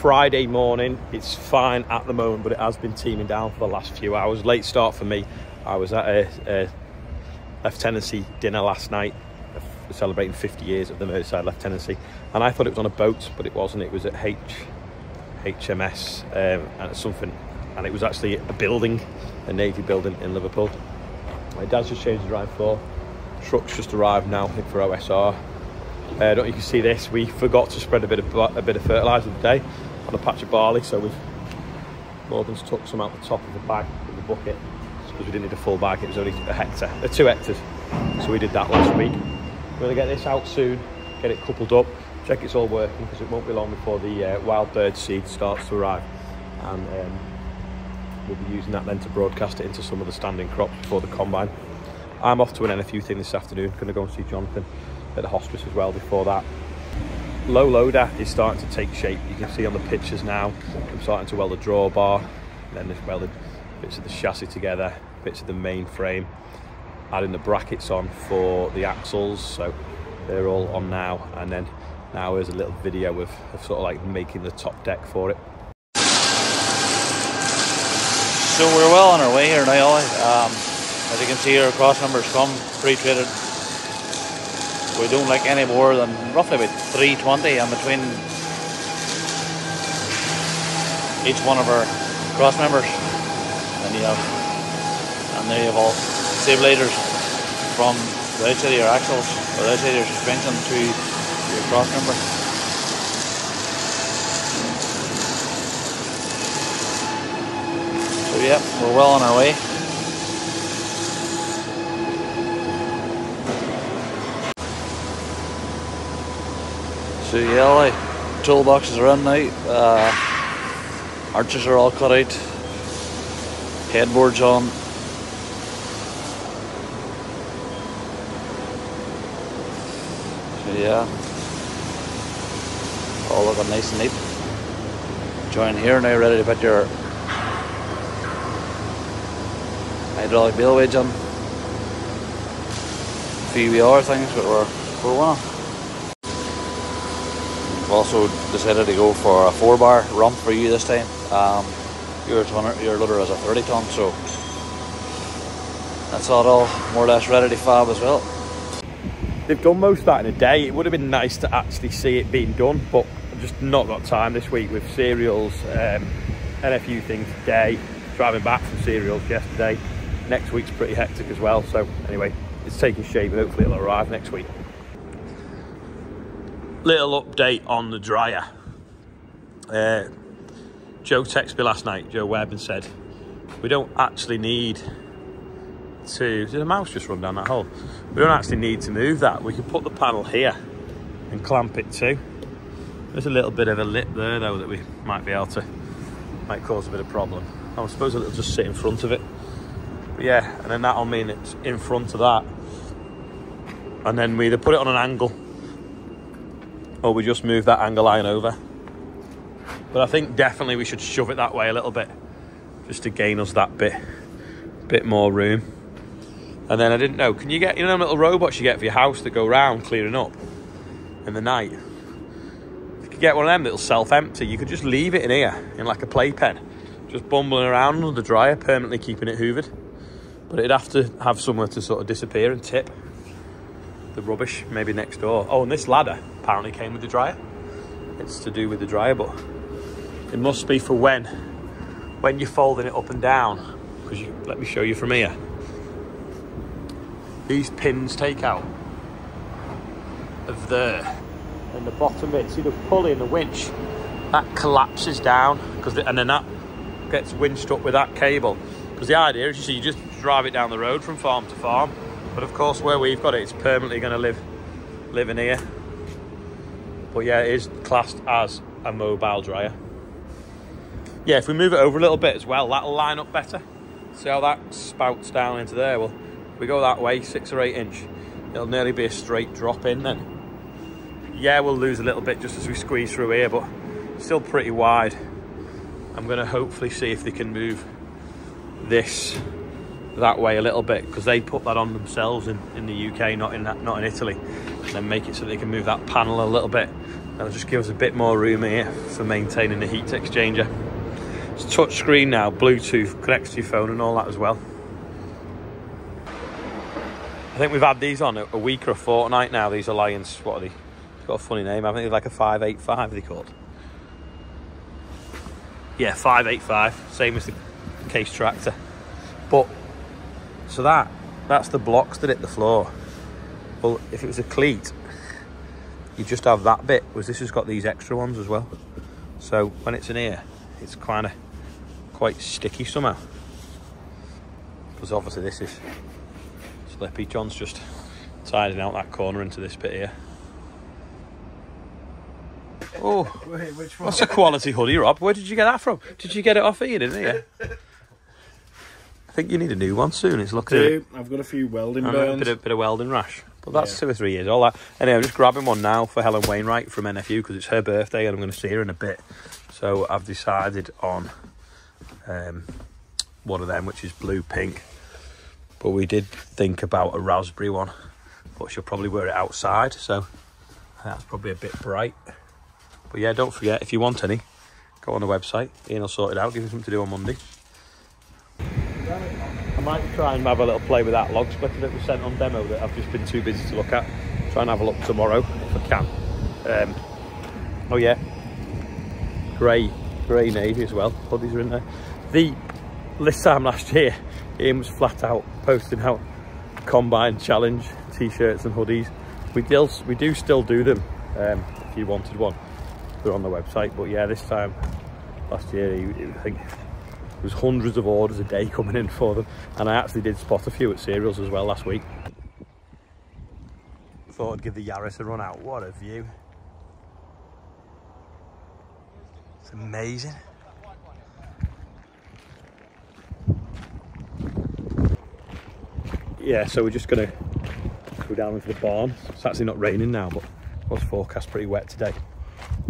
Friday morning. It's fine at the moment, but it has been teeming down for the last few hours. Late start for me. I was at a lieutenancy dinner last night, celebrating 50 years of the Merseyside lieutenancy, and I thought it was on a boat, but it wasn't. It was at HMS and something, and it was actually a building, a Navy building in Liverpool. My dad's just changed the drive floor. Truck's just arrived now, I think, for OSR. I don't know if you can see this. We forgot to spread a bit of fertiliser today on a patch of barley, so Morgan's took some out the top of the bag in the bucket because we didn't need a full bag. It was only 2 hectares, so we did that last week. We're going to get this out soon, get it coupled up, check it's all working, because it won't be long before the wild bird seed starts to arrive, and we'll be using that then to broadcast it into some of the standing crops before the combine. I'm off to an NFU thing this afternoon, going to go and see Jonathan at the hospice as well before that. Low loader is starting to take shape. You can see on the pictures now, I'm starting to weld the drawbar, and then there's welded bits of the chassis together, bits of the main frame, adding the brackets on for the axles, so they're all on now. And then now here's a little video of sort of like making the top deck for it. So we're well on our way here now, as you can see, our cross numbers come pre-treated. We don't like any more than roughly about 320 in between each one of our cross members. And there you have all stabilizers from the outside of your axles or the outside of your suspension to your cross member. So yeah, we're well on our way. So yeah, the toolboxes are in now, arches are all cut out, headboards on. So yeah, all looking nice and neat. Join here now, ready to put your hydraulic bail wedge on. A few wee other things, but we're winning. Also decided to go for a 4-bar rump for you this time. Your loader is a 30 ton, so that's all more or less ready to fab as well. They've done most of that in a day. It would have been nice to actually see it being done, but I've just not got time this week with cereals, NFU things today, driving back from cereals yesterday. Next week's pretty hectic as well, so anyway, it's taking shape and hopefully it'll arrive next week. Little update on the dryer. Joe texted me last night, Joe Webb, and said we don't actually need to... Did a mouse just run down that hole? We don't actually need to move that. We can put the panel here and clamp it too. There's a little bit of a lip there though that we might be able to... might cause a bit of problem. I suppose it'll just sit in front of it. But yeah, and then that'll mean it's in front of that. And then we either put it on an angle or we just move that angle line over. But I think definitely we should shove it that way a little bit, just to gain us that bit more room. And then I didn't know, can you get, you know, them little robots you get for your house that go round clearing up in the night? If you could get one of them that'll self-empty, you could just leave it in here, in like a playpen, just bumbling around under the dryer, permanently keeping it hoovered. But it'd have to have somewhere to sort of disappear and tip the rubbish, maybe next door. Oh, and this ladder apparently came with the dryer. It's to do with the dryer, but it must be for when you're folding it up and down. Because let me show you from here. These pins take out of there, and the bottom bit, see the pulley and the winch, that collapses down, and then that gets winched up with that cable. Because the idea is, you just drive it down the road from farm to farm. But of course, where we've got it, it's permanently going to live in here. But yeah, it is classed as a mobile dryer. Yeah, if we move it over a little bit as well, that'll line up better. See how that spouts down into there? Well, if we go that way, 6 or 8 inch, it'll nearly be a straight drop in then. Yeah, we'll lose a little bit just as we squeeze through here, but still pretty wide. I'm going to hopefully see if they can move this that way a little bit, because they put that on themselves in the UK, not in Italy, and then make it so they can move that panel a little bit That'll just give us a bit more room here for maintaining the heat exchanger. It's touch screen now, Bluetooth, connects to your phone and all that as well. I think we've had these on a week or a fortnight now, these Alliance. What are they? It's got a funny name. I think they're like a 585, they're called. Yeah, 585, same as the Case Tractor. But, so that's the blocks that hit the floor. Well, if it was a cleat, you just have that bit, whereas this has got these extra ones as well. So when it's in here, it's kind of quite sticky somehow. Because obviously this is slippy. John's just tidying out that corner into this bit here. Oh, wait, which one? That's a quality hoodie, Rob. Where did you get that from? Did you get it off here, didn't you? I think you need a new one soon. It's looking. I've got a few welding burns. A bit of welding rash. But that's 2 or 3 years old. Anyway, I'm just grabbing one now for Helen Wainwright from NFU because it's her birthday and I'm going to see her in a bit. So I've decided on one of them, which is blue pink. But we did think about a raspberry one, but she'll probably wear it outside, so that's probably a bit bright. But yeah, don't forget, if you want any, go on the website. Ian will sort it out, give you something to do on Monday. I might try and have a little play with that log splitter that was sent on demo that I've just been too busy to look at. Try and have a look tomorrow if I can. Oh yeah, grey navy as well. Hoodies are in there. This time last year, Ian was flat out posting out Combine Challenge t-shirts and hoodies. We do still do them. If you wanted one, they're on the website. But yeah, this time last year, I think there was hundreds of orders a day coming in for them, and I actually did spot a few at Cereals as well last week. Thought I'd give the Yaris a run out. What a view! It's amazing. Yeah, so we're just gonna go down into the barn. It's actually not raining now, but it was forecast pretty wet today.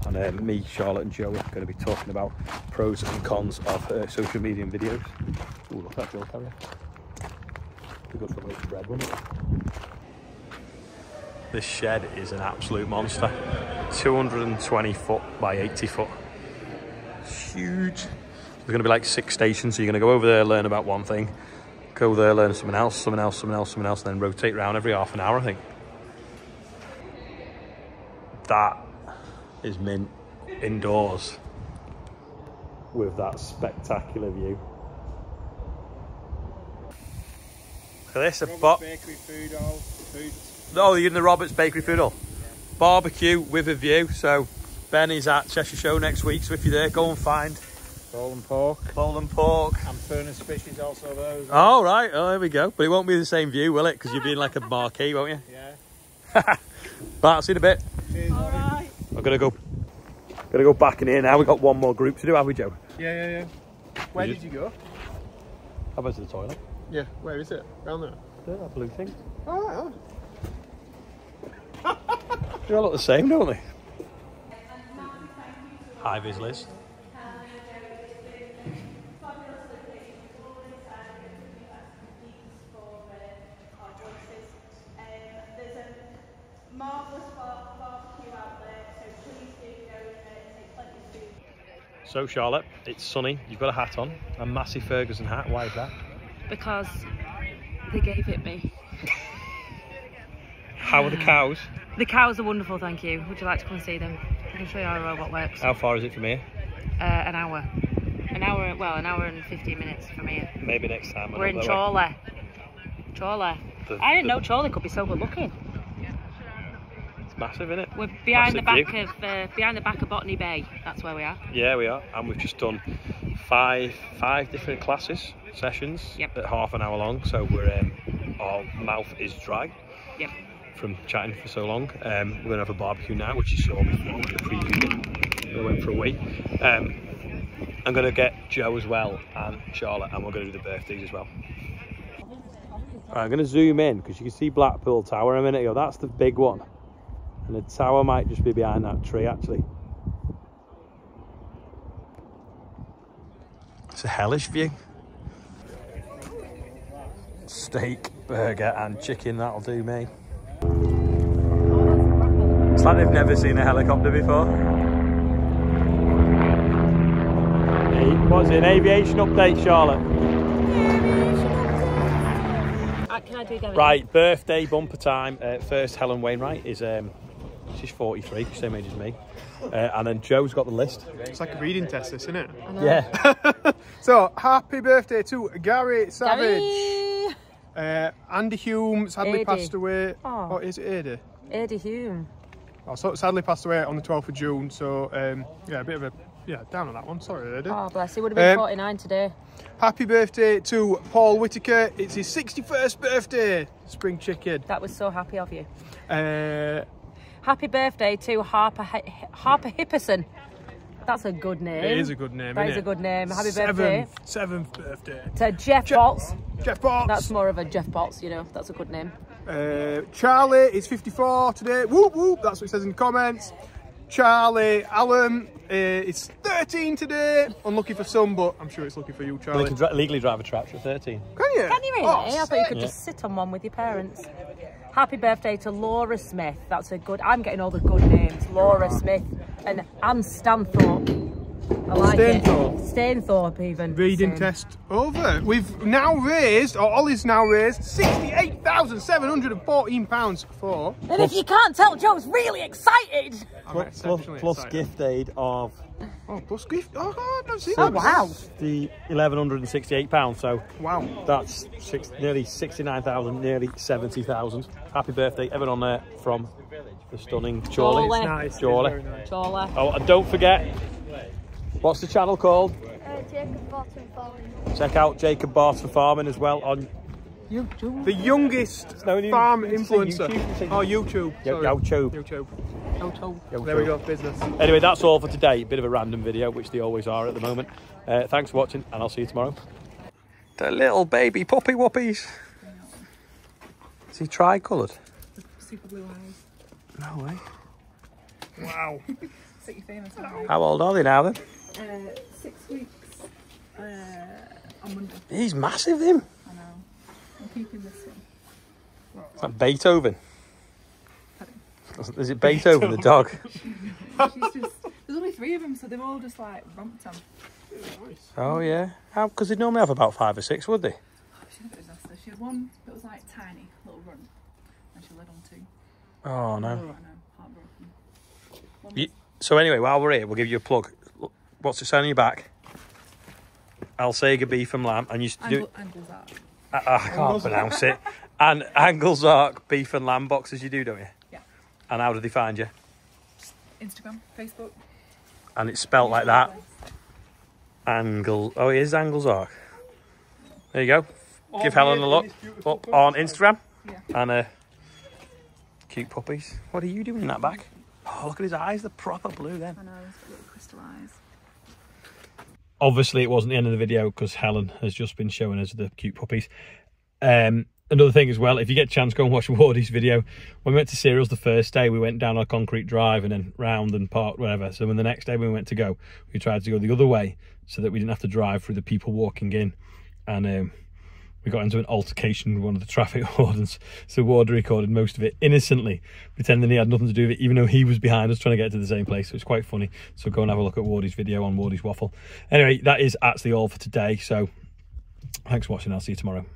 And me, Charlotte and Joe are going to be talking about pros and cons of social media and videos. Ooh, look at that Bill Carrier. Be good for a loaf of bread, wouldn't it? This shed is an absolute monster. 220 foot by 80 foot. It's huge. There's going to be like 6 stations, so you're going to go over there, learn about one thing, go there, learn something else, and then rotate around every half an hour, I think. That is mint indoors with that spectacular view. Look at this, a bakery food hall. Oh, you're in the Roberts Bakery Food Hall. Yeah. Barbecue with a view. So Ben is at Cheshire Show next week, so if you're there, go and find Poland pork. And furnace fish is also there. Oh, right. Oh, there we go. But it won't be the same view, will it? Because you'll be in like a marquee, won't you? Yeah. Right, I'll see you in a bit. Cheers, alright. I'm gonna go back in here now. We've got one more group to do, have we, Joe? Yeah. Where did you go? How about to the toilet? Yeah, where is it? Round there? Yeah, that blue thing. Oh. They all look the same, don't they? Hi, Viz Liz. So Charlotte, it's sunny, you've got a hat on, a massive Ferguson hat. Why is that? Because they gave it me. How are the cows? The cows are wonderful, thank you. Would you like to come and see them? I can show you how a robot works. How far is it from here? An hour. An hour and 15 minutes from here. Maybe next time. We're in Chorley. I didn't know Chorley could be so good looking. It's massive, isn't it? We're behind the back of Botany Bay. That's where we are. Yeah, we are, and we've just done five different sessions at half an hour long. So we're our mouth is dry. Yep. From chatting for so long. We're gonna have a barbecue now, which you saw before when I previewed it. We went for a wee. I'm gonna get Joe as well and Charlotte, and we're gonna do the birthdays as well. Right, I'm gonna zoom in because you can see Blackpool Tower a minute ago. That's the big one. And the tower might just be behind that tree, actually. It's a hellish view. Steak, burger and chicken, that'll do me. like they've never seen a helicopter before. What's it, an aviation update, Charlotte? Can I do that? Right, birthday bumper time. First, Helen Wainwright is, she's 43, same age as me. And then Joe's got the list. It's like a reading test, this, isn't it? Yeah. So, happy birthday to Gary Savage. Gary. Andy Hume sadly passed away. Oh, is it Ada? Ada Hume. Oh, so sadly passed away on the 12th of June. So, yeah, a bit of a down on that one. Sorry, Ada. Oh, bless. He would have been 49 today. Happy birthday to Paul Whitaker. It's his 61st birthday. Spring chicken. That was so happy of you. Happy birthday to Harper Hipperson. That's a good name. It is a good name, That isn't is a good name. Happy birthday. birthday. Seventh birthday. To Jeff Potts. Jeff Potts. That's more of a Jeff Potts, you know. That's a good name. Charlie is 54 today. Whoop, whoop. That's what it says in the comments. Charlie Allen is 13 today. Unlucky for some, but I'm sure it's lucky for you, Charlie. Well, you can legally drive a tractor at 13. Can you? Can you really? Oh, I thought you could just sit on one with your parents. Happy birthday to Laura Smith. That's a good... I'm getting all the good names. Laura Smith and Anne Stanthorpe. I like Stainthorpe. it. Stainthorpe even. Reading test over. We've now raised, or Ollie's now raised, £68,714 for... And if you can't tell, Joe's really excited. Plus gift aid of... Oh, plus gift. Oh, God, I've seen Oh, that. wow. The £1,168, so Wow. that's nearly 69,000, nearly 70,000. Happy birthday, everyone on there from the stunning Chorley. Chorley. Nice. Chorley. Very nice. Chorley. Oh, and don't forget, what's the channel called? Jacob Barton Farming. Check out Jacob Barton Farming as well on YouTube. The youngest farm influencer. Oh, YouTube. Sorry. YouTube. YouTube. YouTube. There we go, business. Anyway, that's all for today. Bit of a random video, which they always are at the moment. Thanks for watching, and I'll see you tomorrow. The little baby puppy whoppies. Is he tri-coloured? Super blue eyes. No way. Wow. City famous. How old are they now then? 6 weeks. On Monday. He's massive, him. I know. I'm keeping this one. It's like Beethoven. Is it Beethoven, the dog? She's just, there's only 3 of them, so they've all just like romped on. Oh, yeah. How? Because they'd normally have about 5 or 6, would they? She's a disaster. She had one that was like tiny, little runt, and she led on 2. Oh, no. I know, heartbroken. So anyway, while we're here, we'll give you a plug. What's it saying on your back? Alsager beef and lamb. And you do... Angles out. I can't pronounce it. And Anglesark beef and lamb boxes you do, don't you? Yeah. And how do they find you? Instagram, Facebook. And it's spelt like that. Oh, it is Anglesark. There you go. Give Helen a look up on Instagram. Yeah. And cute puppies. What are you doing in that back? Oh, look at his eyes. They're proper blue then. I know, he's got little crystal eyes. Obviously, it wasn't the end of the video because Helen has just been showing us the cute puppies. Another thing as well, if you get a chance, go and watch Wardy's video. When we went to Cereals the first day, we went down a concrete drive and then round and parked, whatever. So when the next day we went to go, we tried to go the other way so that we didn't have to drive through the people walking in. And we got into an altercation with one of the traffic wardens. So Wardy recorded most of it innocently, pretending he had nothing to do with it, even though he was behind us trying to get to the same place. So it's quite funny. So go and have a look at Wardy's video on Wardy's Waffle. Anyway, that is actually all for today. So thanks for watching. I'll see you tomorrow.